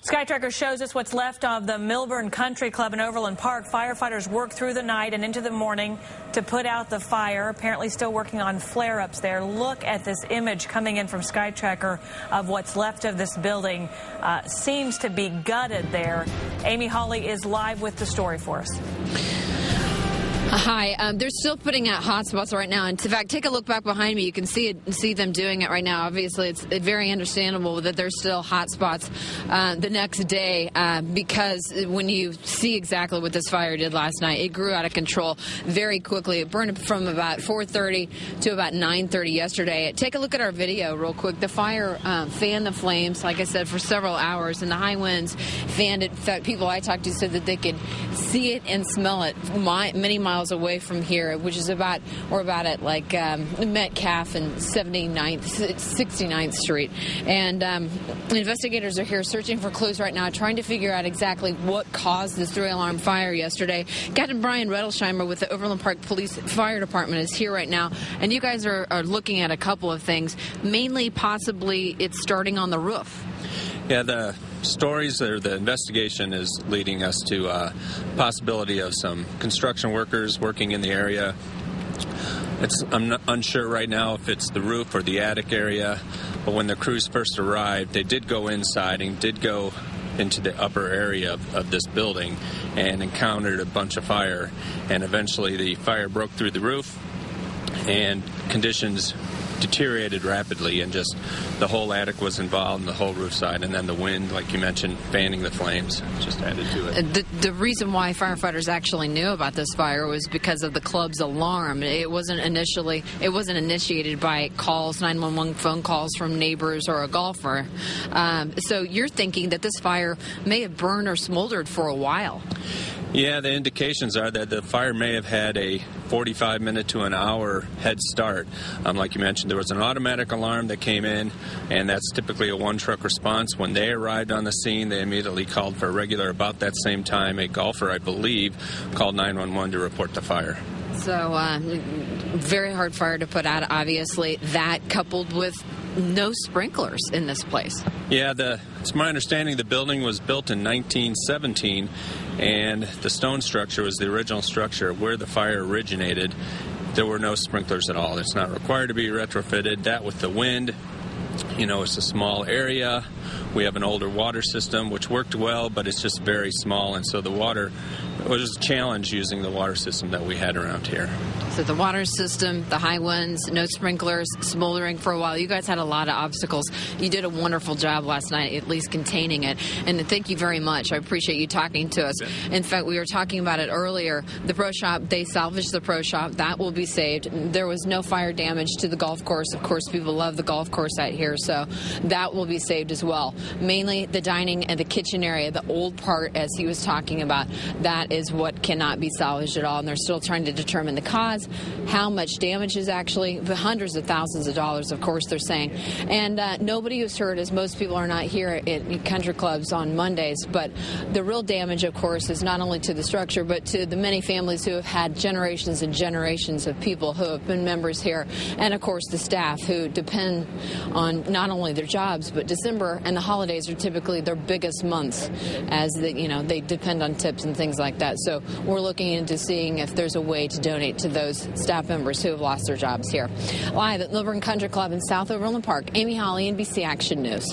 SkyTracker shows us what's left of the Milburn Country Club in Overland Park. Firefighters worked through the night and into the morning to put out the fire. Apparently still working on flare-ups there. Look at this image coming in from SkyTracker of what's left of this building. Seems to be gutted there. Amy Hawley is live with the story for us. Hi. They're still putting out hotspots right now. And in fact, take a look back behind me. You can see them doing it right now. Obviously, it's very understandable that there's still hotspots the next day because when you see exactly what this fire did last night, it grew out of control very quickly. It burned from about 4:30 to about 9:30 yesterday. Take a look at our video real quick. The fire fanned the flames, like I said, for several hours, and the high winds fanned it. In fact, people I talked to said that they could see it and smell it many miles away from here, which is we're about at like Metcalf and 69th Street. And investigators are here searching for clues right now, trying to figure out exactly what caused this 3-alarm fire yesterday. Captain Brian Rettelsheimer with the Overland Park Police Fire Department is here right now, and you guys are looking at a couple of things. Mainly, possibly, it's starting on the roof. Yeah, the stories or the investigation is leading us to a possibility of some construction workers working in the area. I'm unsure right now if it's the roof or the attic area, but when the crews first arrived, they did go inside and did go into the upper area of this building and encountered a bunch of fire, and eventually the fire broke through the roof and conditions deteriorated rapidly, and just the whole attic was involved and the whole roof side, and then the wind, like you mentioned, fanning the flames just added to it. The reason why firefighters actually knew about this fire was because of the club's alarm. It wasn't initiated by calls, 911 phone calls from neighbors or a golfer. So you're thinking that this fire may have burned or smoldered for a while. Yeah, the indications are that the fire may have had a 45-minute to an hour head start. Like you mentioned, there was an automatic alarm that came in, and that's typically a one-truck response. When they arrived on the scene, they immediately called for a regular. About that same time, a golfer, I believe, called 911 to report the fire. So, very hard fire to put out, obviously. That coupled with no sprinklers in this place. Yeah, it's my understanding the building was built in 1917, and the stone structure was the original structure where the fire originated. There were no sprinklers at all. It's not required to be retrofitted. That with the wind, it's a small area. We have an older water system, which worked well, but it's just very small, and so it was a challenge using the water system that we had around here. So the water system, the high winds, no sprinklers, smoldering for a while. You guys had a lot of obstacles. You did a wonderful job last night, at least containing it. And thank you very much. I appreciate you talking to us. In fact, we were talking about it earlier. The pro shop, they salvaged the pro shop. That will be saved. There was no fire damage to the golf course. Of course, people love the golf course out here, so that will be saved as well. Mainly the dining and the kitchen area, the old part, as he was talking about, that is what cannot be salvaged at all. And they're still trying to determine the cause, how much damage is actually, hundreds of thousands of dollars, of course, they're saying. And nobody was hurt, as most people are not here at country clubs on Mondays. But the real damage, of course, is not only to the structure, but to the many families who have had generations and generations of people who have been members here. And, of course, the staff who depend on not only their jobs, but December and the holidays are typically their biggest months, as they depend on tips and things like that. So we're looking into seeing if there's a way to donate to those staff members who have lost their jobs here. Live at Milburn Country Club in South Overland Park, Amy Hawley, NBC Action News.